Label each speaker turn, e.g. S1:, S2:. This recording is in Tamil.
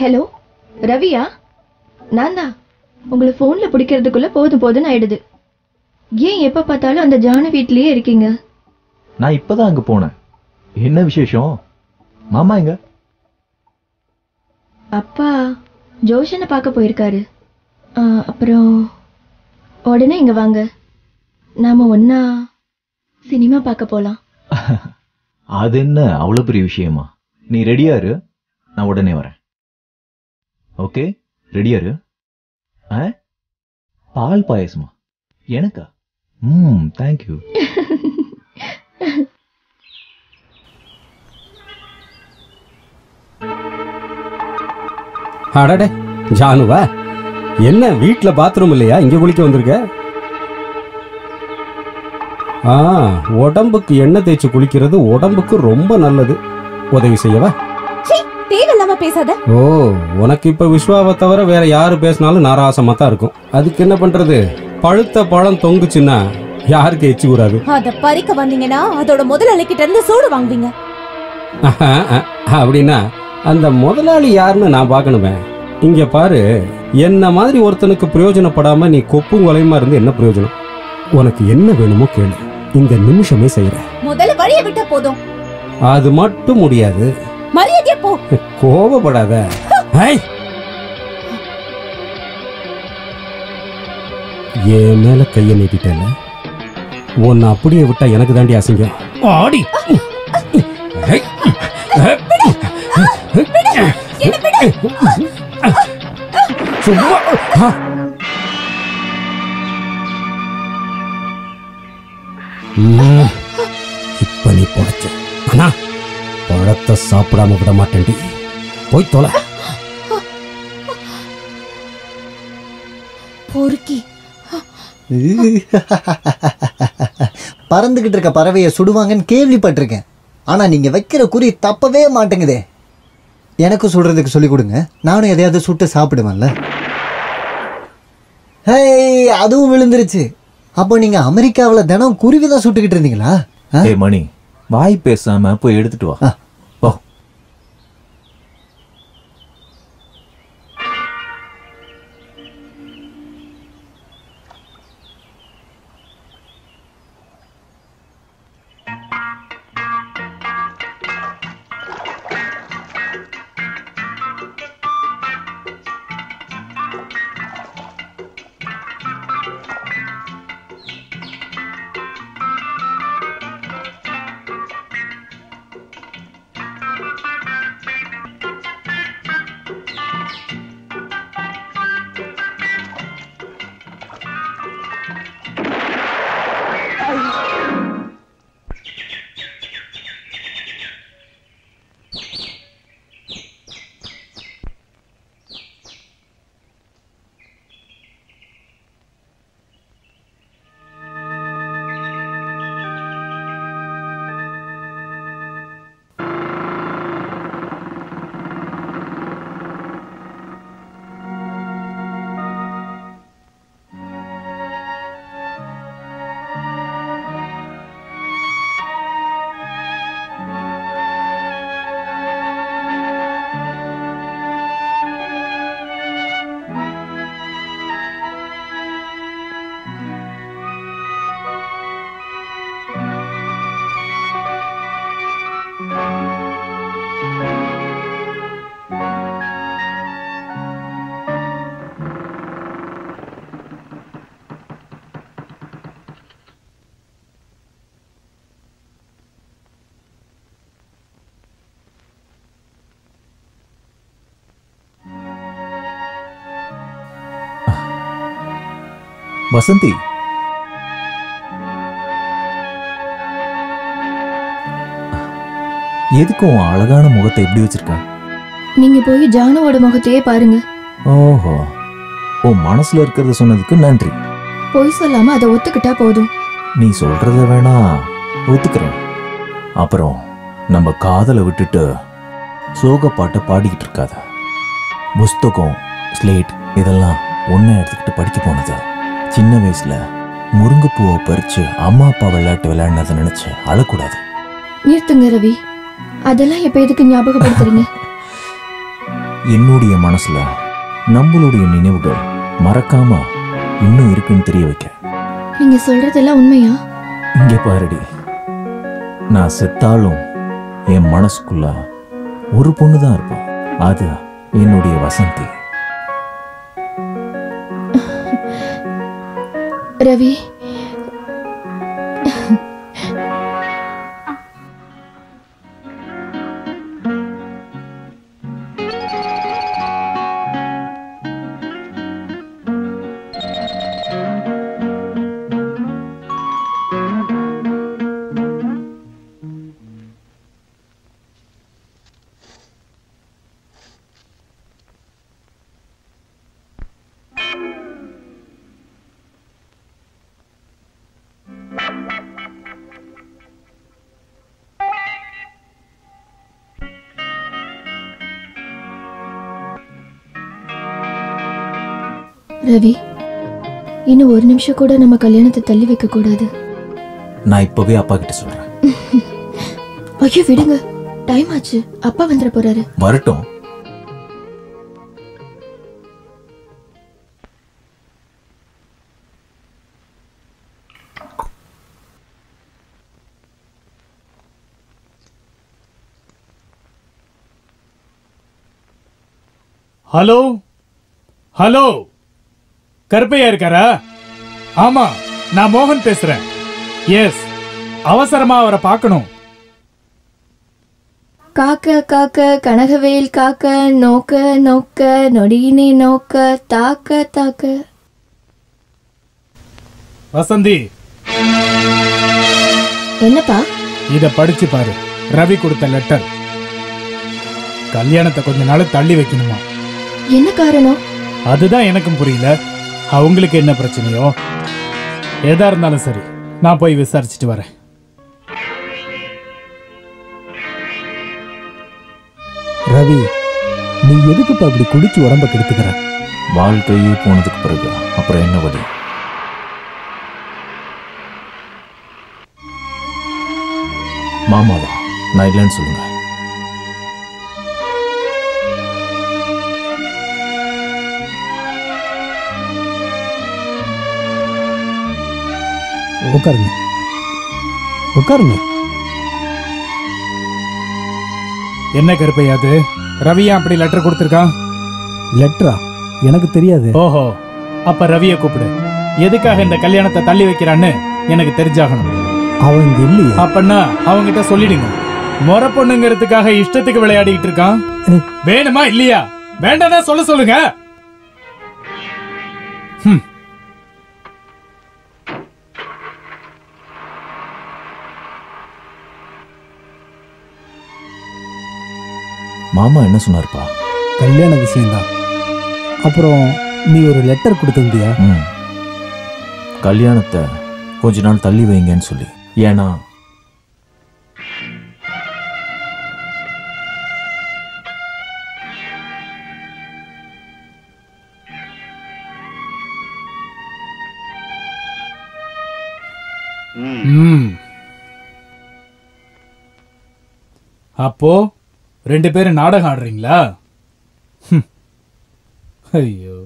S1: ஹலோ ரவியா? நான் தான். உங்களை ஃபோனில் பிடிக்கிறதுக்குள்ளே போதுன்னு ஆயிடுது. ஏன் எப்போ பார்த்தாலும் அந்த ஜானு வீட்லேயே இருக்கீங்க?
S2: நான் இப்போதான் அங்கே போனேன். என்ன விசேஷம்? மாமா எங்க?
S1: அப்பா ஜோஷனை பார்க்க போயிருக்காரு. அப்புறம் உடனே இங்கே வாங்க, நாம் ஒன்றா சினிமா பார்க்க போகலாம்.
S2: அது என்ன அவ்வளோ பெரிய விஷயமா? நீ ரெடியாரு, நான் உடனே வரேன். ஓகே, ரெடியாரு. பால் பாயசமா? எனக்கா? தேங்க்யூ.
S3: அடடே ஜானுவா, என்ன வீட்டுல பாத்ரூம் இல்லையா? இங்க குளிக்க வந்திருக்க? உடம்புக்கு எண்ணெய் தேய்ச்சி குளிக்கிறது உடம்புக்கு ரொம்ப நல்லது. உதவி செய்யவா?
S4: தேவையில்லாம பேசாத.
S3: ஓ, உனக்கு இப்ப விஸ்வாவை தவிர வேற யாரு பேசினாலும் நாராசமா தான் இருக்கும். அதுக்கு என்ன பண்றது? பழுத்த பழம் தொங்குச்சுன்னா யாருக்கு எச்சி கூடாது?
S4: அத பறிக்க வந்தீங்கன்னா அதோட முதலாளிகிட்ட இருந்து சூடு வாங்குவீங்க.
S3: அப்படின்னா அந்த முதலாளி யாருன்னு நான் பார்க்கணுமே. இங்க பாரு, என்ன மாதிரி ஒருத்தனுக்கு பிரயோஜனப்படாம நீ கொப்பும் கொலையுமா இருந்து என்ன பிரயோஜனம்? உனக்கு என்ன வேணுமோ கேளு, இந்த நிமிஷமே செய்யற.
S4: முதல்ல வழிய விட்டா போதும்.
S3: அது மட்டும் முடியாது.
S4: மரியாதையா போ.
S3: கோபப்படாத. என் மேல கைய நீட்டிட்டல, உன்னை அப்படியே விட்டா எனக்கு தாண்டி அசிங்கம். ஆடி சும்மா இப்ப நீ போச்ச. ஆனா பழத்தை சாப்பிடாம விட மாட்டேன்டி. போய் தொலை.
S4: பொறுக்கி
S5: பறந்துகிட்டு இருக்க பறவையை சுடுவாங்கன்னு கேள்விப்பட்டிருக்கேன். ஆனா நீங்க வைக்கிற குறி தப்பவே மாட்டேங்குதே. எனக்கு சுடுறதுக்கு சொல்லி கொடுங்க, நானும் எதையாவது சுட்டு சாப்பிடுவேன்ல. ஹே, அதுவும் விழுந்துருச்சு. அப்போ நீங்க அமெரிக்காவில் தினம் குருவிதான் சுட்டுக்கிட்டு இருந்தீங்களா?
S2: மணி, வாய் பேசாம போய் எடுத்துட்டு வா. ஓ, வசந்தி, எதுக்கும் அழகான முகத்தை எப்படி வச்சிருக்க?
S1: நீங்க போய் ஜானுவோட முகத்தையே பாருங்க.
S2: ஓஹோ, உன் மனசுல இருக்கிறத சொன்னதுக்கு நன்றி.
S1: பொய் சொல்லாம அதை ஒத்துக்கிட்டா போதும்.
S2: நீ சொல்றத வேணா ஒத்துக்கிறேன். அப்புறம் நம்ம காதலை விட்டுட்டு சோக பாட்டை பாடிக்கிட்டு இருக்காத. புஸ்தகம், ஸ்லேட் இதெல்லாம் ஒன்றை எடுத்துக்கிட்டு படிக்க போனது. சின்ன வயசுல முருங்கைப்பூவை பறிச்சு அம்மா அப்பா விளையாட்டு விளையாடினதை நினைச்சு அழக்கூடாது.
S1: நிறுத்துங்க ரவி, அதெல்லாம் இப்ப எதுக்கு ஞாபகப்படுத்துறீங்க?
S2: என்னுடைய மனசுல நம்மளுடைய நினைவுகள் மறக்காம இன்னும் இருக்குன்னு தெரிய வைக்க.
S1: நீங்க சொல்றதெல்லாம் உண்மையா?
S2: இங்க பாருடி, நான் செத்தாலும் என் மனசுக்குள்ள ஒரு பொண்ணு தான் இருப்பா. அது என்னுடைய வசந்தி.
S1: ரவி, ரவி, இன்னும் ஒரு நிமிஷம் கூட நம்ம கல்யாணத்தை தள்ளி வைக்க கூடாது.
S2: நான் இப்பவே அப்பா கிட்ட சொல்றேன்.
S1: ஐயோ விடுங்க, டைம் ஆச்சு. அப்பா வந்துட போறாரு.
S2: வரட்டும்.
S6: ஹலோ ஹலோ, கருப்பையா இருக்காரா? ஆமா, நான் மோகன் பேசுறேன். எஸ், அவசரமா அவரை பார்க்கணும்.
S1: காக்க காக்க கனகவேல் காக்க, நோக்க நோக்க நொடியினை நோக்க, தாக்க தாக்க.
S6: வசந்தி,
S1: என்னப்பா?
S6: இத படிச்சு பாரு. ரவி கொடுத்த லெட்டர். கல்யாணத்தை கொஞ்ச நாள் தள்ளி வைக்கணுமா?
S1: என்ன காரணம்?
S6: அதுதான் எனக்கும் புரியல. அவங்களுக்கு என்ன பிரச்சனையோ? எதா இருந்தாலும் சரி, நான் போய் விசாரிச்சுட்டு வரேன்.
S3: ரவி, நீ எதுக்குப்பா இப்படி குடிச்சு உடம்ப கெடுத்துக்கிற?
S2: வாழ்க்கையே போனதுக்கு பிறகு அப்புறம் என்ன வழி? மாமாவா? நான் இல்லைன்னு சொல்லுங்க.
S3: உட்காருங்க உட்காருங்க.
S6: என்ன கருப்பையாது, ரவியா அப்படி லெட்டர் கொடுத்திருக்கான்?
S3: லெட்டரா? எனக்கு தெரியாது.
S6: ஓஹோ, அப்ப ரவிய கூப்பிடு. எதுக்காக இந்த கல்யாணத்தை தள்ளி வைக்கிறான்னு எனக்கு தெரிஞ்சாகணும்.
S3: அவன் இங்க இல்லையே.
S6: அப்பன்னா அவங்கிட்ட சொல்லிடுங்க. முறை பொண்ணுங்கிறதுக்காக இஷ்டத்துக்கு விளையாடிட்டு இருக்கான். வேணுமா இல்லையா? வேண்டாம்னா சொல்லுங்க.
S2: மாமா என்ன சொன்னார்ப்பா?
S3: கல்யாண விஷயம்தான். அப்புறம் நீ ஒரு லெட்டர் கொடுத்திருந்தியா?
S2: கல்யாணத்தை கொஞ்ச நாள் தள்ளி வைங்கன்னு சொல்லி. ஏன்னா
S6: அப்போ 2 பேரும் நாடகம் ஆடுறீங்களா? ஐயோ.